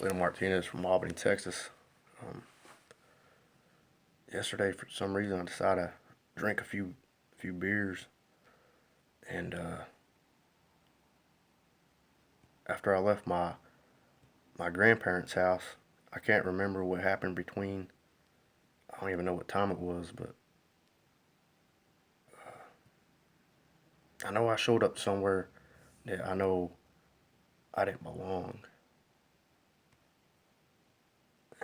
Little Martinez from Albany, Texas. Um, Yesterday, for some reason, I decided to drink a few beers, and after I left my grandparents' house, I can't remember what happened between. I don't even know what time it was, but I know I showed up somewhere that I know I didn't belong,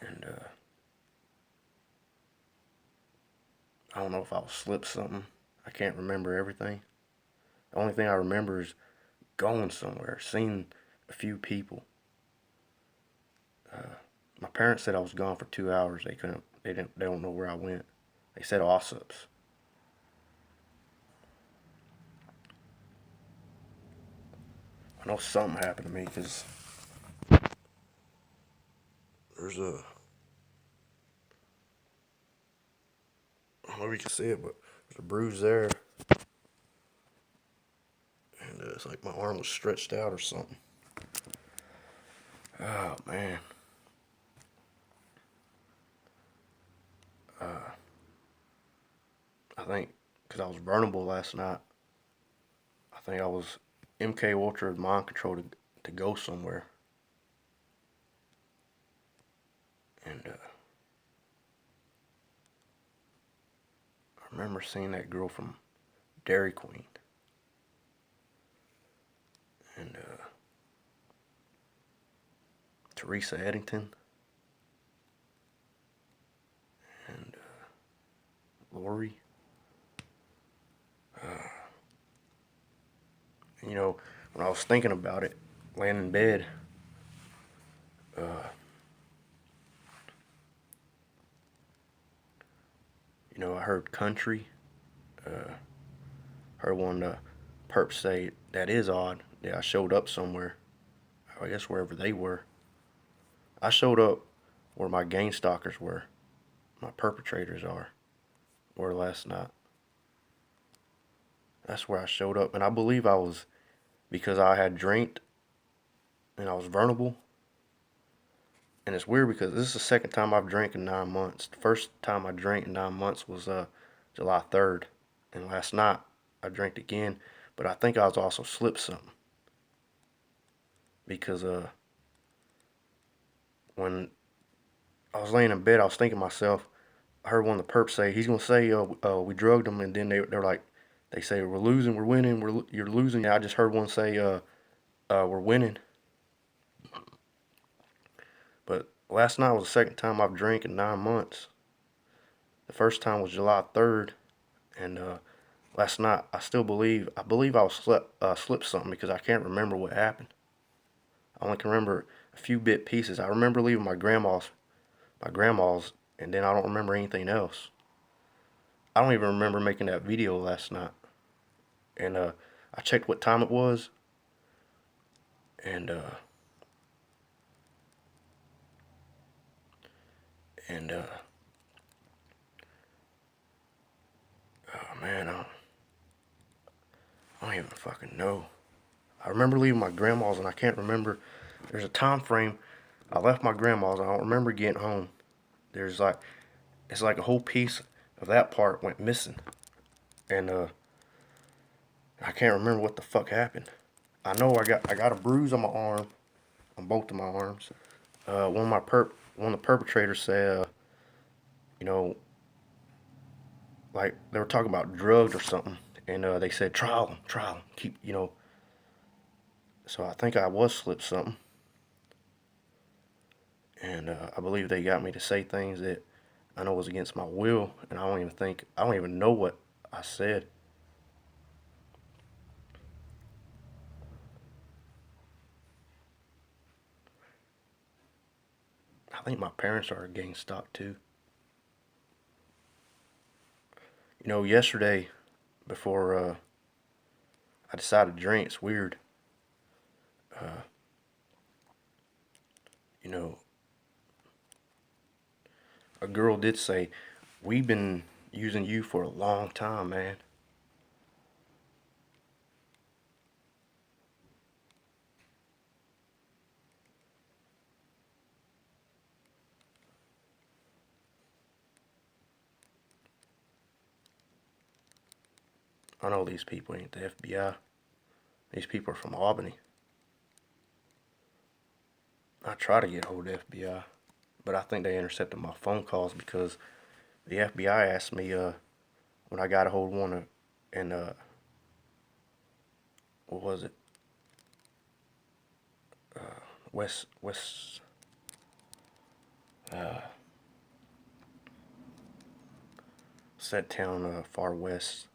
and I don't know if I was slipped something. I can't remember everything. The only thing I remember is going somewhere, seeing a few people. My parents said I was gone for 2 hours. They couldn't. They didn't. They don't know where I went. They said Ossups. I know something happened to me because there's a. I don't know if you can see it, but there's a bruise there, and it's like my arm was stretched out or something. Oh man. I think because I was vulnerable last night. I think I was MK Ultra mind control to go somewhere, and I remember seeing that girl from Dairy Queen, and Teresa Eddington, and Lori. You know, when I was thinking about it, laying in bed, uh, I heard country. Uh, Heard one perp say that is odd that I showed up somewhere. I guess wherever they were. I showed up where my gang stalkers were, my perpetrators were last night. That's where I showed up, and I believe I was because I had drank and I was vulnerable. And it's weird because this is the second time I've drank in 9 months. The first time I drank in 9 months was July 3rd, and last night I drank again. But I think I was also slipped something because when I was laying in bed, I was thinking to myself, I heard one of the perps say he's gonna say we drugged him, and then they're like they say we're losing, we're winning, you're losing. I just heard one say we're winning. But last night was the second time I've drank in 9 months. The first time was July 3rd, and last night I believe I was slipped something because I can't remember what happened. I only can remember a few bit pieces. I remember leaving my grandma's, and then I don't remember anything else. I don't even remember making that video last night. And I checked what time it was, and and oh man, I don't even fucking know. I remember leaving my grandma's, and I can't remember. There's a time frame. I left my grandma's. I don't remember getting home. There's like it's like a whole piece of that part went missing, and I can't remember what the fuck happened. I know I got a bruise on my arm, on both of my arms. One of the perpetrators said, you know, like they were talking about drugs or something, and they said trial them, keep, So I think I was slipped something, and I believe they got me to say things that I know was against my will, and I don't even know what I said. I think my parents are getting stopped too. Yesterday before I decided to drink, it's weird. Uh, you know, a girl did say, "We've been using you for a long time, man." I know these people ain't the FBI. These people are from Albany. I try to get hold of the FBI, but I think they intercepted my phone calls because the FBI asked me when I got a hold of one in what was it, West uh, set town far west,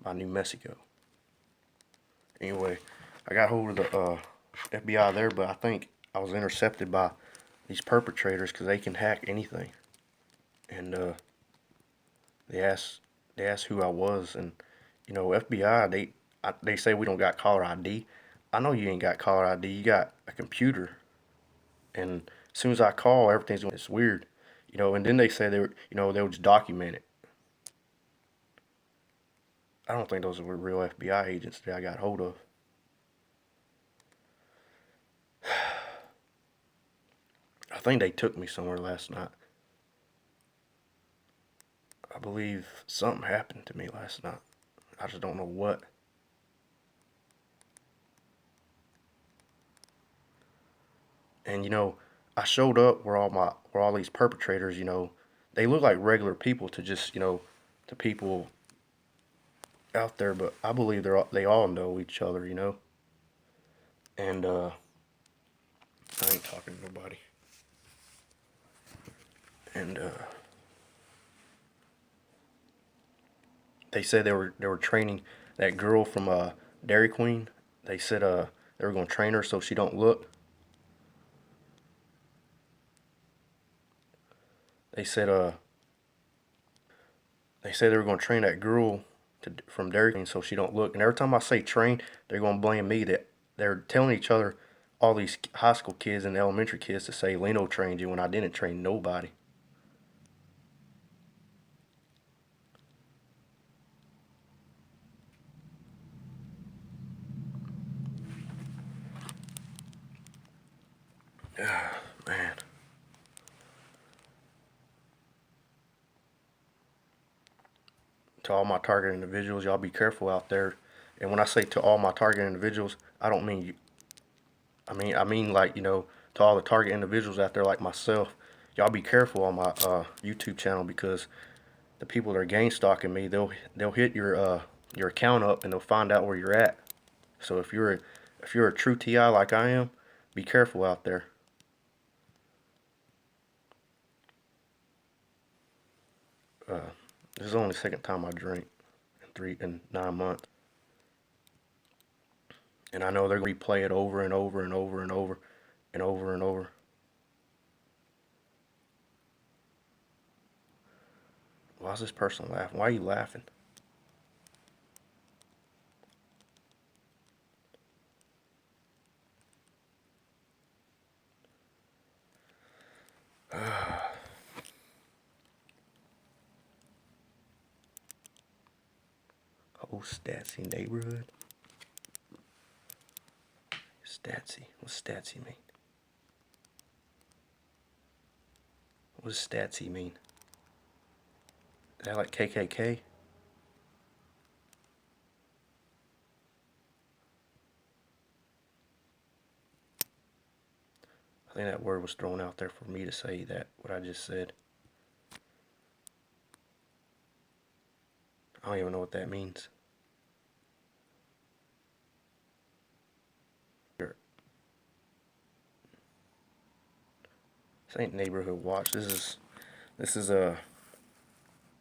by New Mexico. Anyway, I got hold of the FBI there, but I think I was intercepted by these perpetrators because they can hack anything, and they asked they asked who I was, and FBI they say we don't got caller ID. I know you ain't got caller ID. You got a computer, and as soon as I call, everything's going. It's weird, And then they say they would just document it. I don't think those were real FBI agents that I got hold of. I think they took me somewhere last night. I believe something happened to me last night. I just don't know what. And I showed up where all these perpetrators, they look like regular people to just, to people out there, but I believe they all know each other. And I ain't talking to nobody. And they said they were training that girl from Dairy Queen. They said they were gonna train her so she don't look. They said they were gonna train that girl from Dairy Queen so she don't look. And every time I say train, they're gonna blame me that they're telling each other, all these high school kids and elementary kids, to say Leno trained you when I didn't train nobody. Man. To all my target individuals, y'all be careful out there. And when I say to all my target individuals, I don't mean you. I mean like to all the target individuals out there like myself. Y'all be careful on my YouTube channel because the people that are gang stalking me, they'll hit your account up and they'll find out where you're at. So if you're a true TI like I am, be careful out there. This is only the second time I drink in 9 months, and I know they're gonna replay it over and over and over and over and over and over. Why is this person laughing? Why are you laughing? Oh, Statsy neighborhood. Statsy. What's Statsy mean? What does Statsy mean? Is that like KKK? I think that word was thrown out there for me to say that, what I just said. I don't even know what that means. This ain't neighborhood watch. This is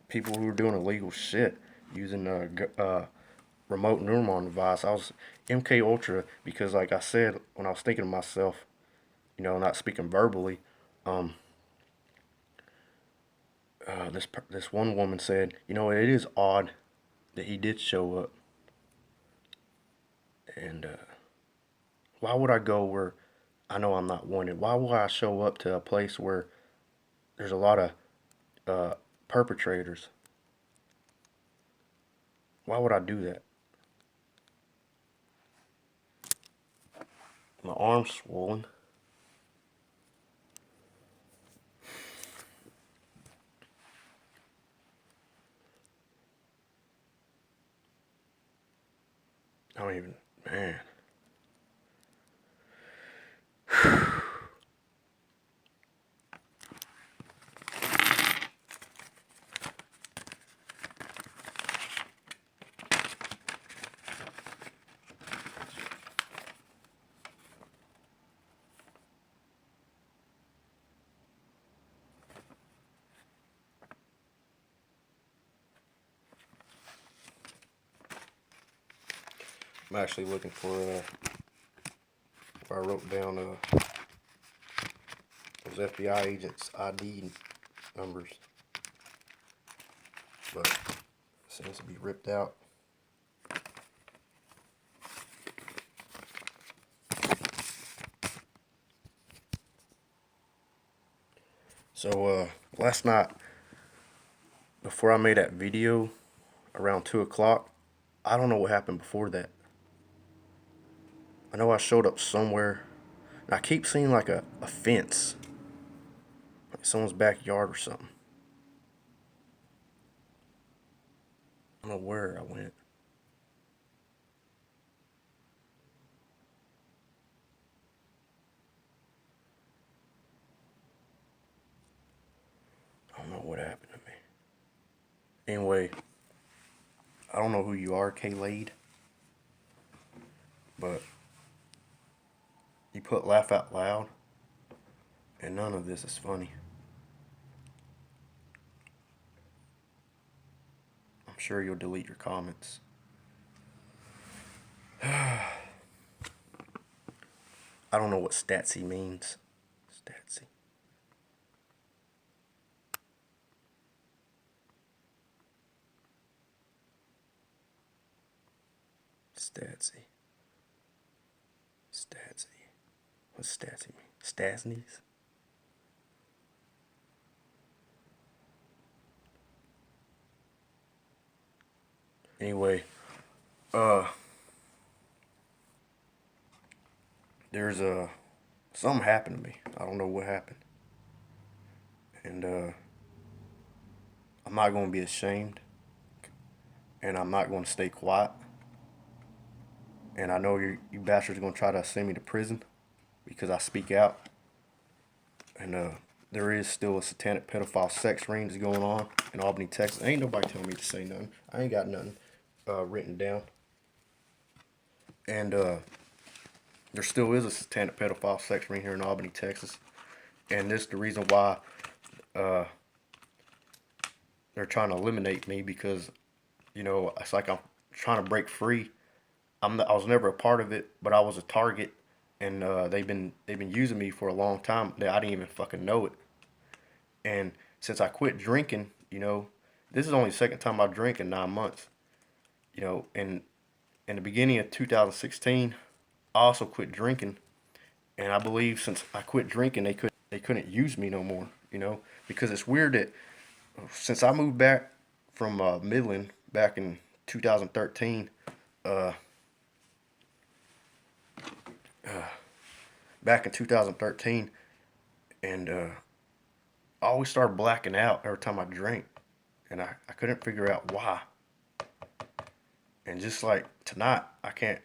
people who are doing illegal shit using remote neuron device. I was MK Ultra because, like I said, when I was thinking to myself, not speaking verbally, um, this one woman said, it is odd that he did show up, and why would I go where I know I'm not wanted? Why would I show up to a place where there's a lot of perpetrators? Why would I do that? My arm's swollen. I don't even, man. I'm actually looking for where I wrote down those FBI agents' ID numbers, but it seems to be ripped out. So last night, before I made that video, around 2 o'clock, I don't know what happened before that. I know I showed up somewhere, and I keep seeing like a fence, like someone's backyard or something. I don't know where I went. I don't know what happened to me. Anyway, I don't know who you are, K-Lade, but you put laugh out loud, and none of this is funny. I'm sure you'll delete your comments. I don't know what statsy means. Statsy. Statsy. Statsy. What's statsy mean? Stasnies? Anyway, uh, there's something happened to me. I don't know what happened. And I'm not going to be ashamed. And I'm not going to stay quiet. And I know you bastards are going to try to send me to prison because I speak out. And there is still a satanic pedophile sex ring that's going on in Albany, Texas. Ain't nobody telling me to say nothing. I ain't got nothing written down. And there still is a satanic pedophile sex ring here in Albany, Texas. And this is the reason why they're trying to eliminate me because, you know, it's like I'm trying to break free. I was never a part of it, but I was a target, and they've been using me for a long time. I didn't even fucking know it. And since I quit drinking, you know, this is only the second time I drink in 9 months. You know, and in the beginning of 2016, I also quit drinking, and I believe since I quit drinking, they couldn't use me no more. You know, because it's weird that since I moved back from Midland back in 2013, uh, back in 2013, and I always started blacking out every time I drank, and I couldn't figure out why. And just like tonight, I can't.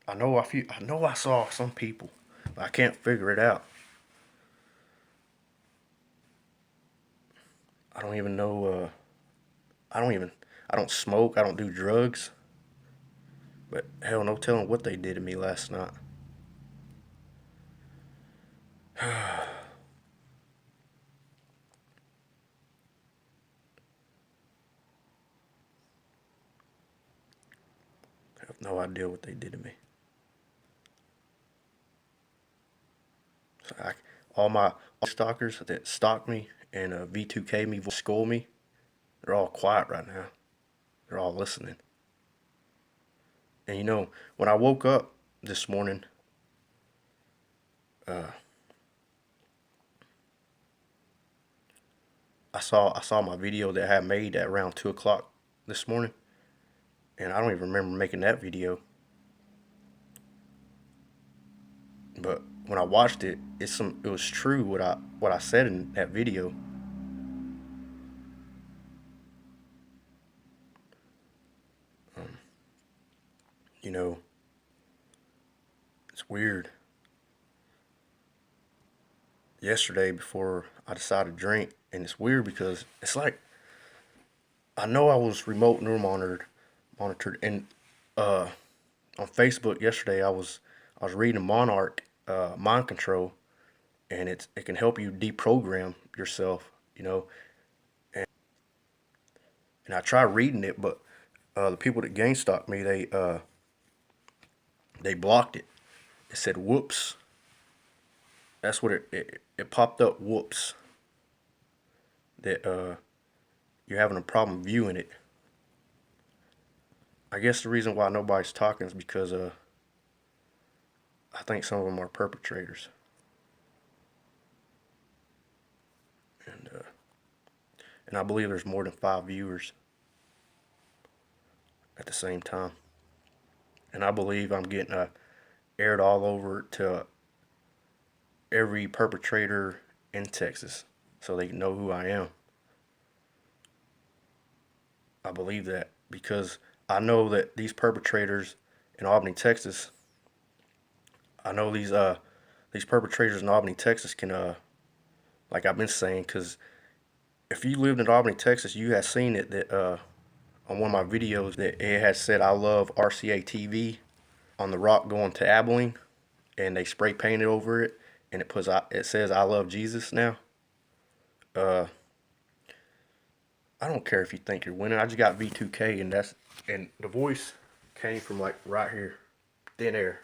I know I saw some people, but I can't figure it out. I don't even know. I don't even. I don't smoke. I don't do drugs. But hell, no telling what they did to me last night. I have no idea what they did to me. So all my stalkers that stalked me and V2K me, scold me, they're all quiet right now. They're all listening. And you know, when I woke up this morning, uh, I saw my video that I had made at around 2 o'clock this morning, and I don't even remember making that video. But when I watched it, it was true what I said in that video. You know, it's weird. Yesterday, before I decided to drink, and it's weird because it's like I know I was remote monitored, and uh, on Facebook yesterday I was reading Monarch Mind Control, and it can help you deprogram yourself, you know. And I tried reading it, but the people that GameStop me, they blocked it. It said whoops. That's what it popped up. Whoops, that you're having a problem viewing it. I guess the reason why nobody's talking is because I think some of them are perpetrators, and I believe there's more than 5 viewers at the same time. And I believe I'm getting aired all over to every perpetrator in Texas, so they know who I am. I believe that because I know that these perpetrators in Albany, Texas, I know these perpetrators in Albany, Texas can like I've been saying, because if you lived in Albany, Texas, you have seen it that on one of my videos that it has said I love RCA TV on the rock going to Abilene, and they spray painted over it, and it says I love Jesus now. Uh, I don't care if you think you're winning. I just got V2K, and the voice came from like right here, thin air.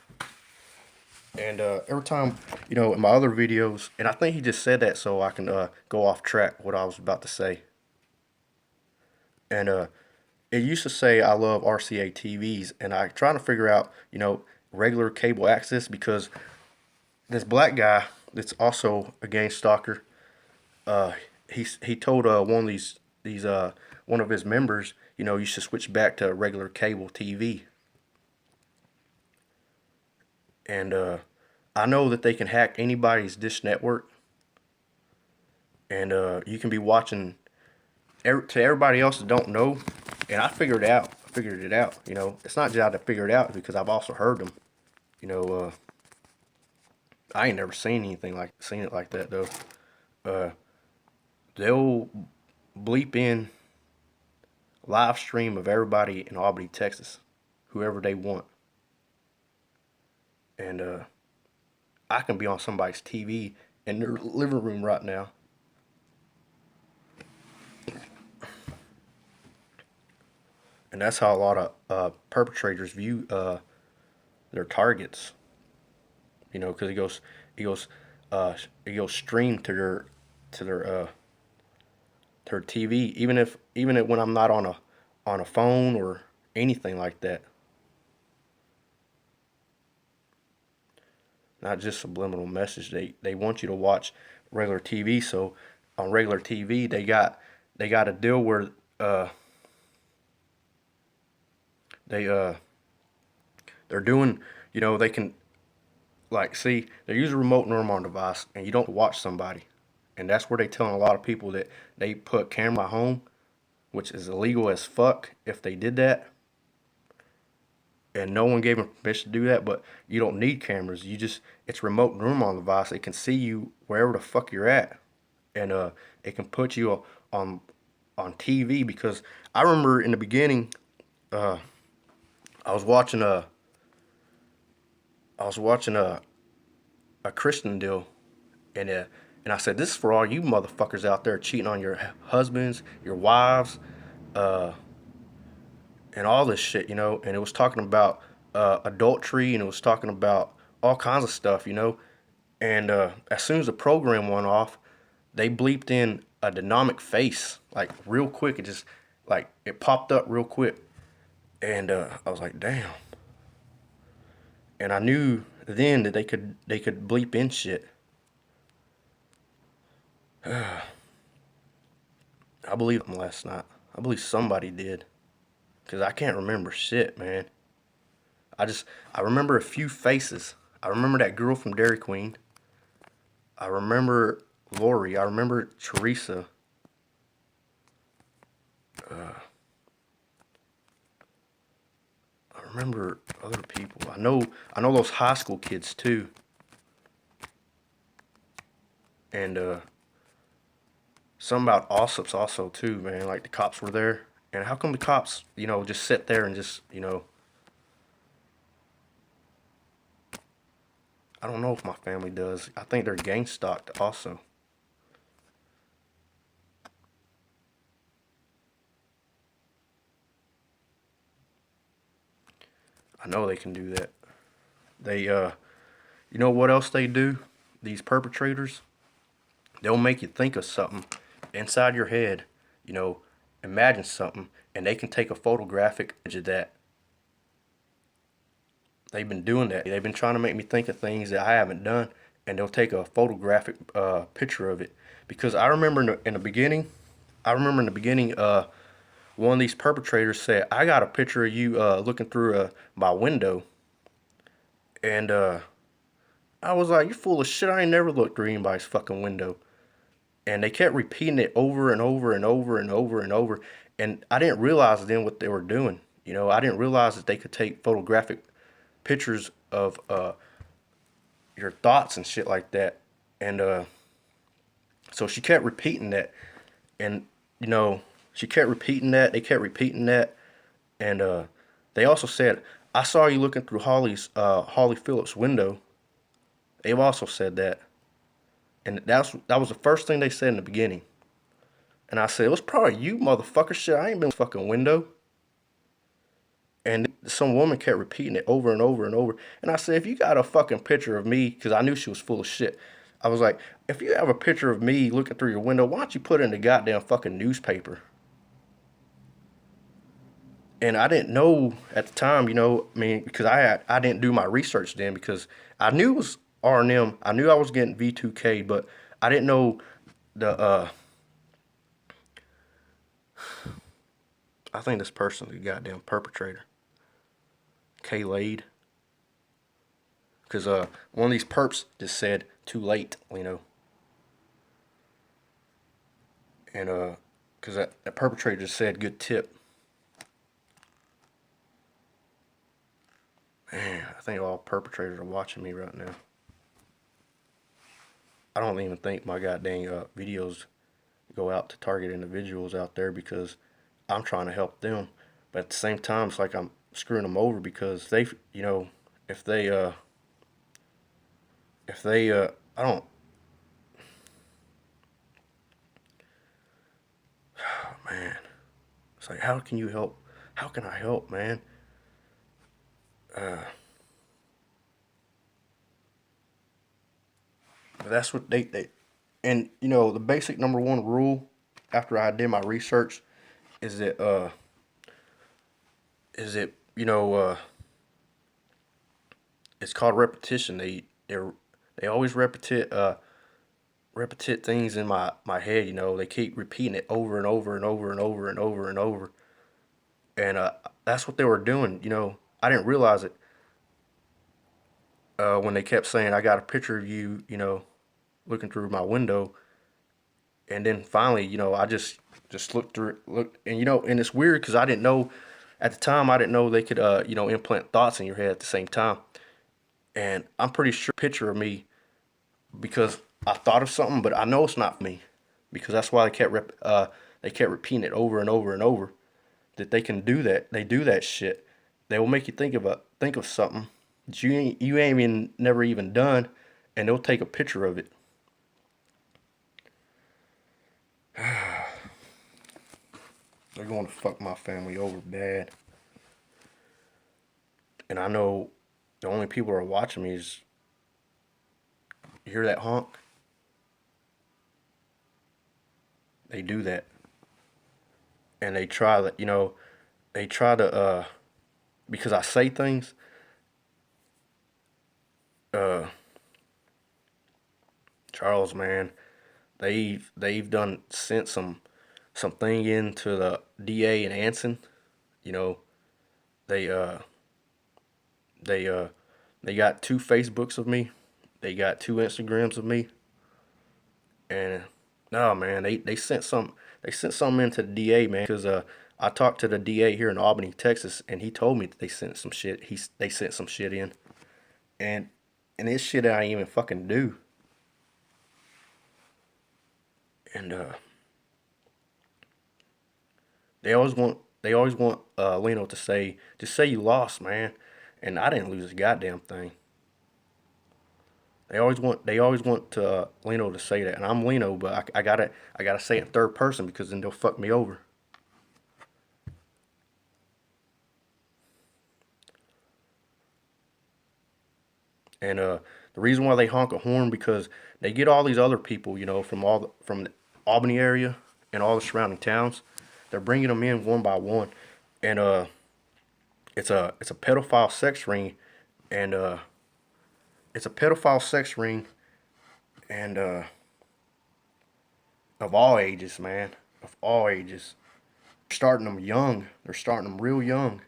And every time, in my other videos, and I think he just said that so I can go off track what I was about to say. And it used to say I love RCA TVs, and I trying to figure out, regular cable access, because this black guy that's also a gang stalker, uh, he told one of his members, you should switch back to regular cable TV. And I know that they can hack anybody's dish network, and you can be watching to everybody else that don't know. And I figured it out. I figured it out. It's not just I to figure it out because I've also heard them. You know, I ain't never seen it like that though. Uh, they'll bleep in live stream of everybody in Albany, Texas, whoever they want, and I can be on somebody's TV in their living room right now. And that's how a lot of perpetrators view their targets. Because he goes, he goes stream to their TV, even if when I'm not on a phone or anything like that. Not just subliminal message. They want you to watch regular TV. So on regular TV, they got a deal where they they're doing, they can, like, see, they use a remote neuron device, and you don't watch somebody, and that's where they telling a lot of people that they put camera at home, which is illegal as fuck if they did that, and no one gave them permission to do that. But you don't need cameras. It's remote neuron device. It can see you wherever the fuck you're at, and it can put you on on TV. Because I remember in the beginning, uh, I was watching a Christian deal, and and I said, this is for all you motherfuckers out there cheating on your husbands, your wives, uh, and all this shit, And it was talking about adultery, and it was talking about all kinds of stuff, And as soon as the program went off, they bleeped in a dynamic face, like real quick. It just like it popped up real quick, and I was like, damn. And I knew then that they could bleep in shit. I believe them last night. I believe somebody did, cause I can't remember shit, man. I remember a few faces. I remember that girl from Dairy Queen. I remember Lori. I remember Teresa. I remember other people. I know those high school kids too. And something about Alsops also too, man. Like the cops were there. And how come the cops, just sit there and just. I don't know if my family does. I think they're gang stalked also. I know they can do that. They you know what else they do? These perpetrators, they'll make you think of something inside your head, you know, imagine something, and they can take a photographic image of that. They've been doing that. They've been trying to make me think of things that I haven't done, and they'll take a photographic picture of it. Because I remember in the beginning, one of these perpetrators said, "I got a picture of you looking through my window," and I was like, "You full of shit! I ain't never looked through anybody's fucking window." And they kept repeating it over and over and over and over and over, and I didn't realize then what they were doing. I didn't realize that they could take photographic pictures of your thoughts and shit like that. And so she kept repeating that, and you know, she kept repeating that. They kept repeating that, and they also said, "I saw you looking through Holly Phillips' window." They've also said that, and that was the first thing they said in the beginning. And I said, "It was probably you, motherfucker. Shit, I ain't been fucking window." And some woman kept repeating it over and over and over. And I said, "If you got a fucking picture of me," because I knew she was full of shit. I was like, "If you have a picture of me looking through your window, why don't you put it in the goddamn fucking newspaper?" And I didn't know at the time, I mean, because I didn't do my research then, because I knew it was R&M. I knew I was getting V2K, but I didn't know the I think this person's the goddamn perpetrator, K Lade, because one of these perps just said too late. And because that perpetrator just said good tip. Man, I think all perpetrators are watching me right now. I don't even think my goddamn videos go out to target individuals out there, because I'm trying to help them. But at the same time, it's like I'm screwing them over, because if they, I don't, man, it's like, how can you help? How can I help, man? But that's what and the basic number one rule after I did my research is that, it's called repetition. They always repeat things in my head. They keep repeating it over and over and over and over and over and over. And that's what they were doing. I didn't realize it when they kept saying, "I got a picture of you," looking through my window. And then finally, I just looked through, looked, and and it's weird because I didn't know at the time. I didn't know they could, implant thoughts in your head at the same time. And I'm pretty sure picture of me, because I thought of something, but I know it's not me, because that's why they kept repeating it over and over and over. That they can do that. They do that shit. They will make you think of something that you ain't even never even done, and they'll take a picture of it. They're going to fuck my family over bad. And I know the only people who are watching me is, you hear that honk? They do that. And they try to, because I say things, uh, Charles, man, they've done sent some thing into the DA in Anson. You know, they they uh they got 2 Facebooks of me. They got 2 Instagrams of me. And no, man, they sent something into the DA, man, because I talked to the DA here in Albany, Texas, and he told me that they sent some shit. They sent some shit in, and it's shit I ain't even fucking do. And they always want Leno to say, just say you lost, man. And I didn't lose a goddamn thing. They always want Leno to say that, and I'm Leno, but I gotta say it in third person because then they'll fuck me over. And the reason why they honk a horn because they get all these other people, from the Albany area and all the surrounding towns. They're bringing them in one by one, and it's a pedophile sex ring, and it's a pedophile sex ring, and of all ages, man, of all ages. They're starting them young. They're starting them real young,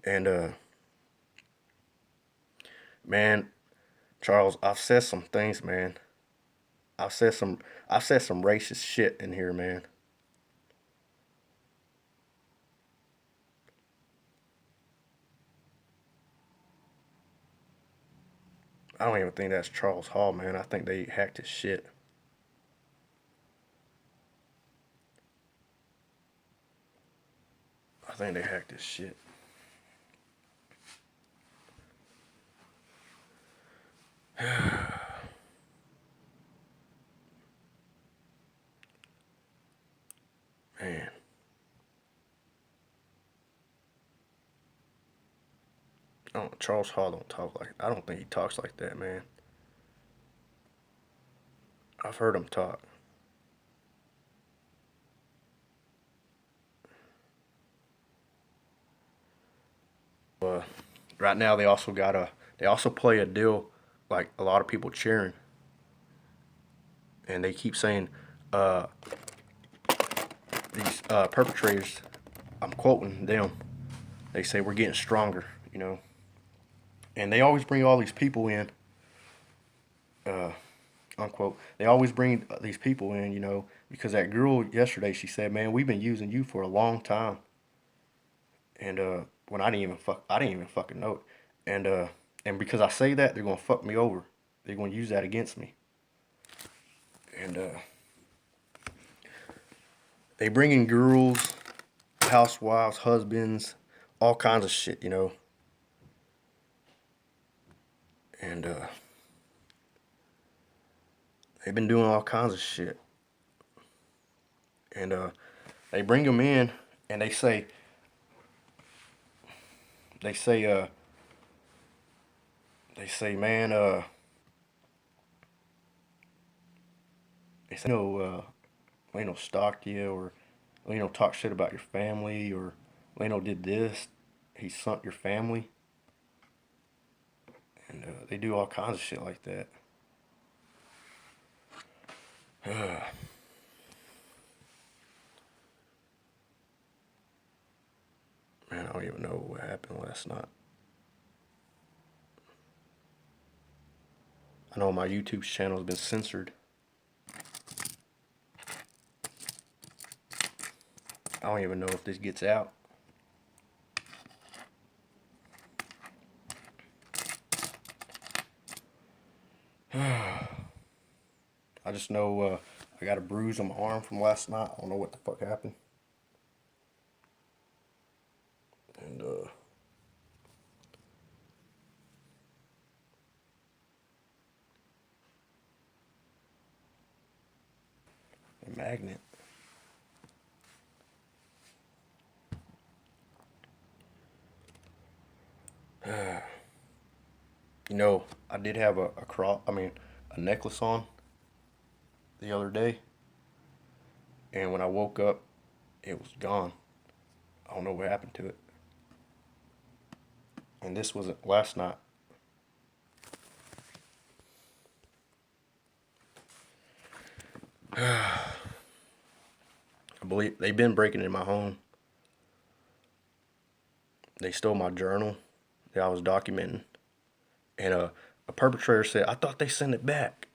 and man, Charles, I've said some things, man. I've said some I've said some racist shit in here, man. I don't even think that's Charles Hall, man. I think they hacked his shit. I think they hacked his shit. Man. Charles Hall don't talk like I don't think he talks like that, man. I've heard him talk. Uh, right now they also play a deal like a lot of people cheering, and they keep saying uh, these perpetrators. I'm quoting them. They say we're getting stronger, and they always bring all these people in, uh, unquote. They always bring these people in, because that girl yesterday she said, "Man, we've been using you for a long time," and when I didn't even fucking know it, and because I say that, they're gonna fuck me over. They're gonna use that against me, and they bring in girls, housewives, husbands, all kinds of shit, and they've been doing all kinds of shit, and they bring them in, and they say, man, they say, Leno stalked you, or Leno talk shit about your family, or Leno did this, he sunk your family, and they do all kinds of shit like that. Man, I don't even know what happened last night. I know my YouTube channel has been censored. I don't even know if this gets out. I just know I got a bruise on my arm from last night. I don't know what the fuck happened. And a magnet. I did have a necklace on the other day, and when I woke up, it was gone. I don't know what happened to it. And this wasn't last night. I believe they've been breaking in my home. They stole my journal that I was documenting, and a perpetrator said, "I thought they sent it back."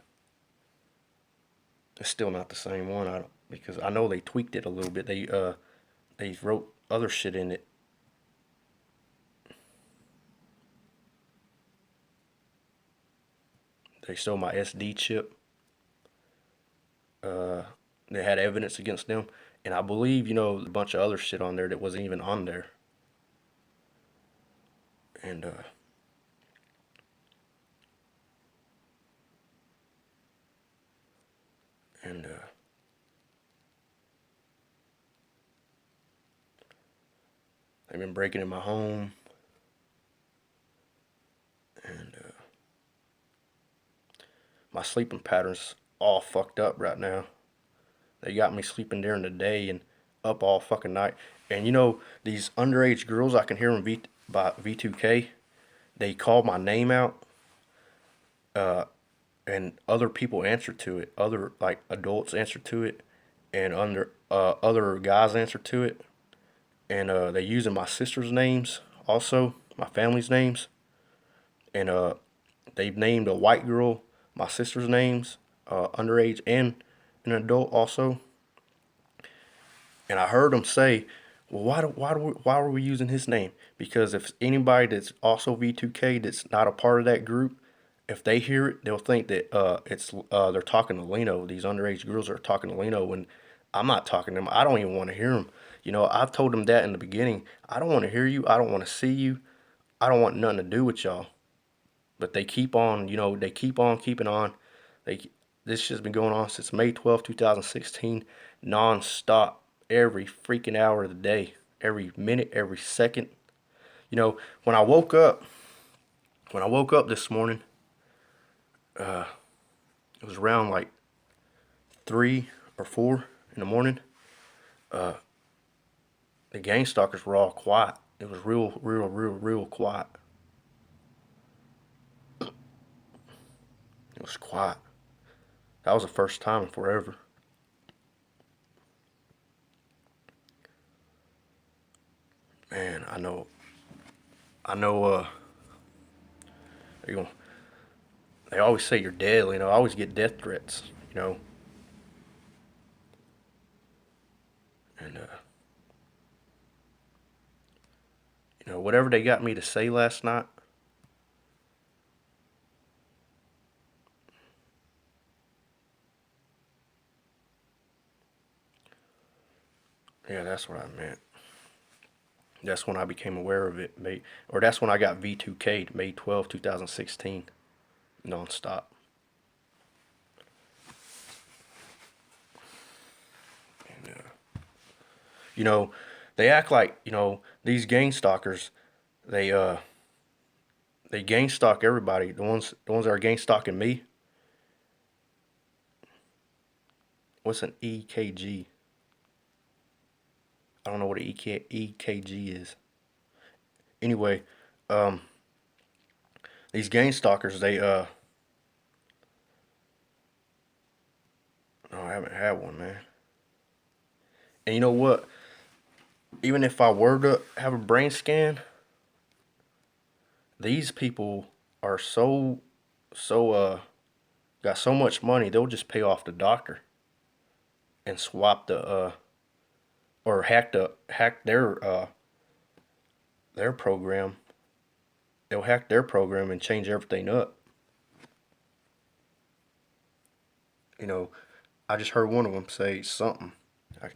It's still not the same one. I don't, because I know they tweaked it a little bit. they wrote other shit in it. They stole my SD chip. Uh, they had evidence against them, and I believe a bunch of other shit on there that wasn't even on there. And and they've been breaking in my home, and my sleeping patterns all fucked up right now. They got me sleeping during the day and up all fucking night. And these underage girls, I can hear them by V2K. They call my name out, uh, and other people answer to it. Other like adults answer to it, and other guys answer to it. And they using my sister's names also, my family's names, and they've named a white girl my sister's names, underage and an adult also. And I heard them say, "Well, why are we using his name? Because if anybody that's also V2K that's not a part of that group, if they hear it, they'll think that it's they're talking to Leno. These underage girls are talking to Leno, when I'm not talking to them. I don't even want to hear them. I've told them that in the beginning. I don't want to hear you. I don't want to see you. I don't want nothing to do with y'all. But they keep on, they keep on keeping on. They This shit's been going on since May 12th, 2016, non-stop, every freaking hour of the day, every minute, every second. You know, when I woke up, this morning, it was around like 3 or 4 in the morning. The gang stalkers were all quiet. It was real quiet. It was quiet. That was the first time in forever. Man, I know, they gonna, they always say you're dead, I always get death threats, and, whatever they got me to say last night, yeah, that's what I meant. That's when I became aware of it, or that's when I got V2K'd, May 12th, 2016, nonstop. And, you know, they act like, these gang stalkers, they, they gang stalk everybody. The ones that are gang stalking me. What's an EKG? I don't know what an EKG is. Anyway, um, these gang stalkers, they no, I haven't had one, man. And you know what? Even if I were to have a brain scan, these people are so got so much money, they'll just pay off the doctor and swap the or hack their program. They'll hack their program and change everything up. You know, I just heard one of them say something. I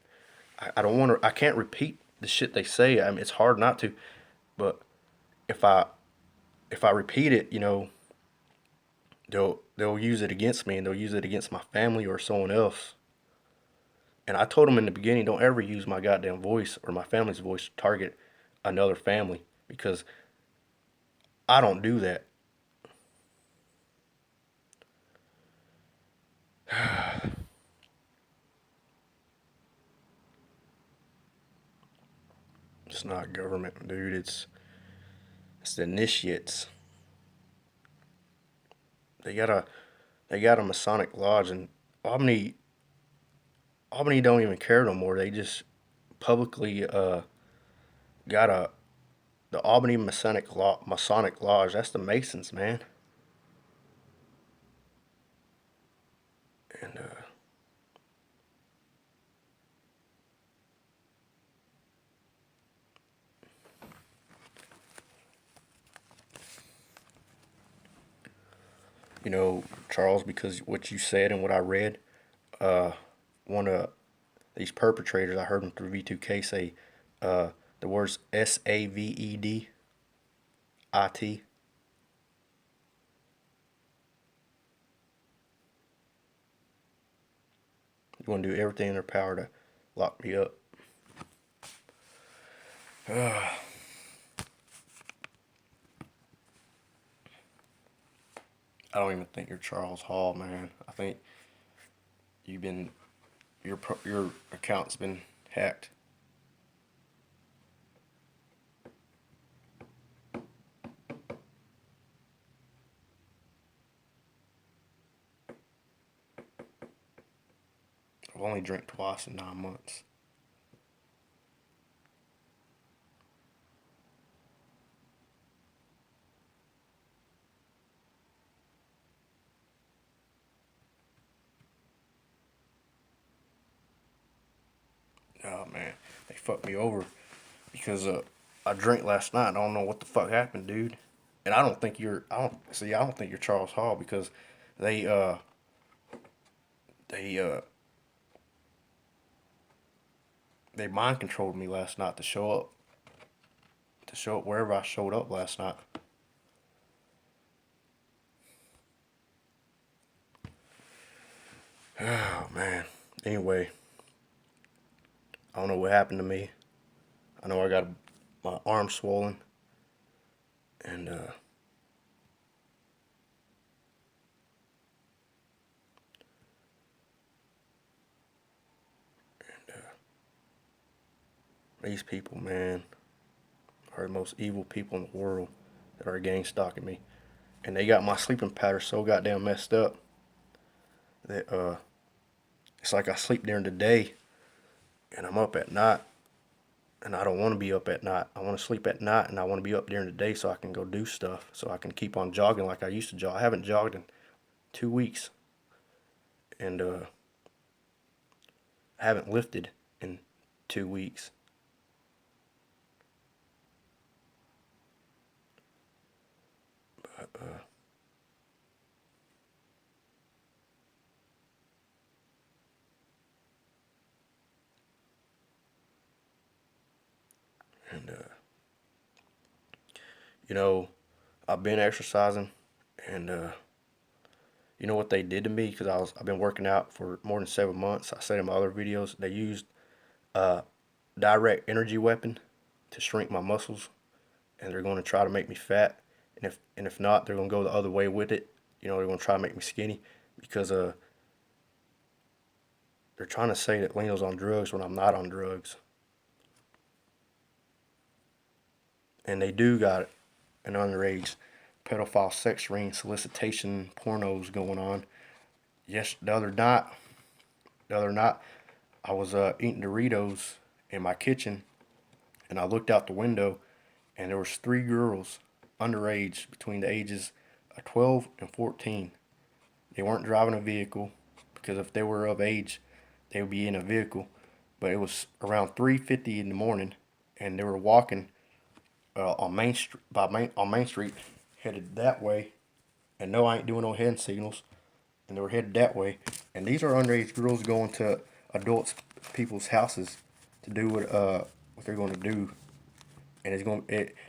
I don't want to. I can't repeat the shit they say. I mean, it's hard not to. But if I if I repeat it, they'll use it against me, and they'll use it against my family or someone else. And I told them in the beginning, don't ever use my goddamn voice or my family's voice to target another family, because I don't do that. It's not government, dude. It's the initiates. They got a they got a Masonic lodge, and Albany Albany don't even care no more. They just publicly got a the Albany Masonic Lodge. That's the Masons, man. And You know, Charles, because what you said and what I read, uh, one of these perpetrators, I heard him through V2K say uh, the words SAVEDIT. They're going to do everything in their power to lock me up. I don't even think you're Charles Hall, man. I think you've been your account's been hacked. I've only drank twice in 9 months. Oh man, they fucked me over because I drank last night. I don't know what the fuck happened, dude. And I don't think you're. I don't see. I don't think you're Charles Hall because they uh they uh they mind controlled me last night to show up wherever I showed up last night. Oh man. Anyway, I don't know what happened to me. I know I got my arm swollen, and these people, man, are the most evil people in the world that are gang stalking me, and they got my sleeping pattern so goddamn messed up that it's like I sleep during the day and I'm up at night, and I don't want to be up at night. I want to sleep at night, and I want to be up during the day so I can go do stuff, so I can keep on jogging like I used to jog. I haven't jogged in 2 weeks, and I haven't lifted in 2 weeks. But and you know, I've been exercising, and you know what they did to me because I've been working out for more than 7 months. I said in my other videos they used a direct energy weapon to shrink my muscles, and they're going to try to make me fat. And if not, they're going to go the other way with it. You know, they're going to try to make me skinny because they're trying to say that Leno's on drugs when I'm not on drugs, and they do got an underage pedophile sex ring solicitation pornos going on. Yes, the other night, I was eating Doritos in my kitchen, and I looked out the window, and there was three girls underage between the ages of 12 and 14. They weren't driving a vehicle because if they were of age, they would be in a vehicle. But it was around 3:50 in the morning, and they were walking on Main Street on Main Street, headed that way. And no, I ain't doing no hand signals. And they were headed that way. And these are underage girls going to adults, people's houses to do what they're going to do. And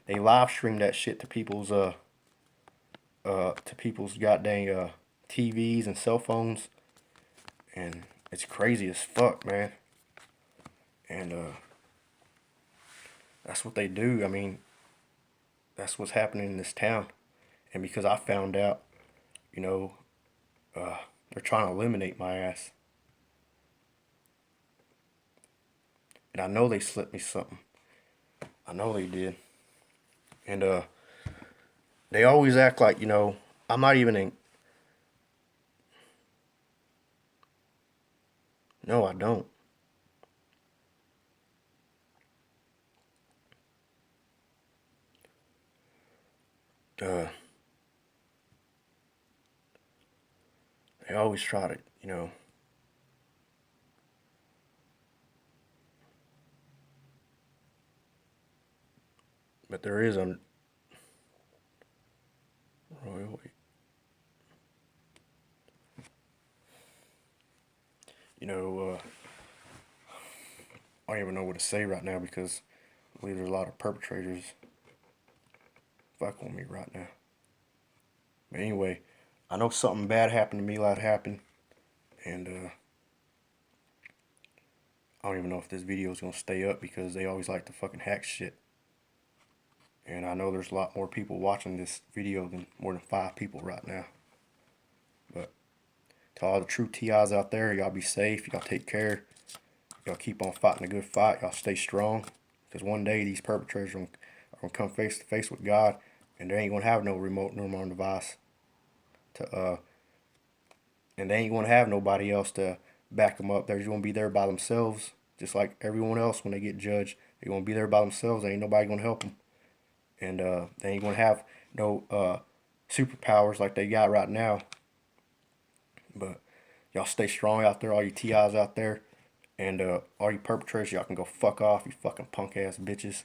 they live stream that shit to people's goddamn TVs and cell phones, and it's crazy as fuck, man. And that's what they do. I mean, that's what's happening in this town. And because I found out, you know, they're trying to eliminate my ass, and I know they slipped me something. I know they did. And they always act like, I'm not even in. No, I don't. Uh, they always try to. But there is a royal. you know, I don't even know what to say right now because I believe there's a lot of perpetrators fuck on me right now. But anyway, I know something bad happened to me, like happened, and I don't even know if this video is gonna stay up because they always like to fucking hack shit. And I know there's a lot more people watching this video than more than 5 people right now. But to all the true TIs out there, y'all be safe, y'all take care, y'all keep on fighting a good fight, y'all stay strong. Because one day these perpetrators are gonna come face to face with God, and they ain't gonna have no remote neuron device to and they ain't gonna have nobody else to back them up. They're just gonna be there by themselves, just like everyone else when they get judged. They're gonna be there by themselves. There ain't nobody gonna help them, and they ain't gonna have no superpowers like they got right now. But y'all stay strong out there, all you TIs out there, and all you perpetrators, y'all can go fuck off, you fucking punk ass bitches.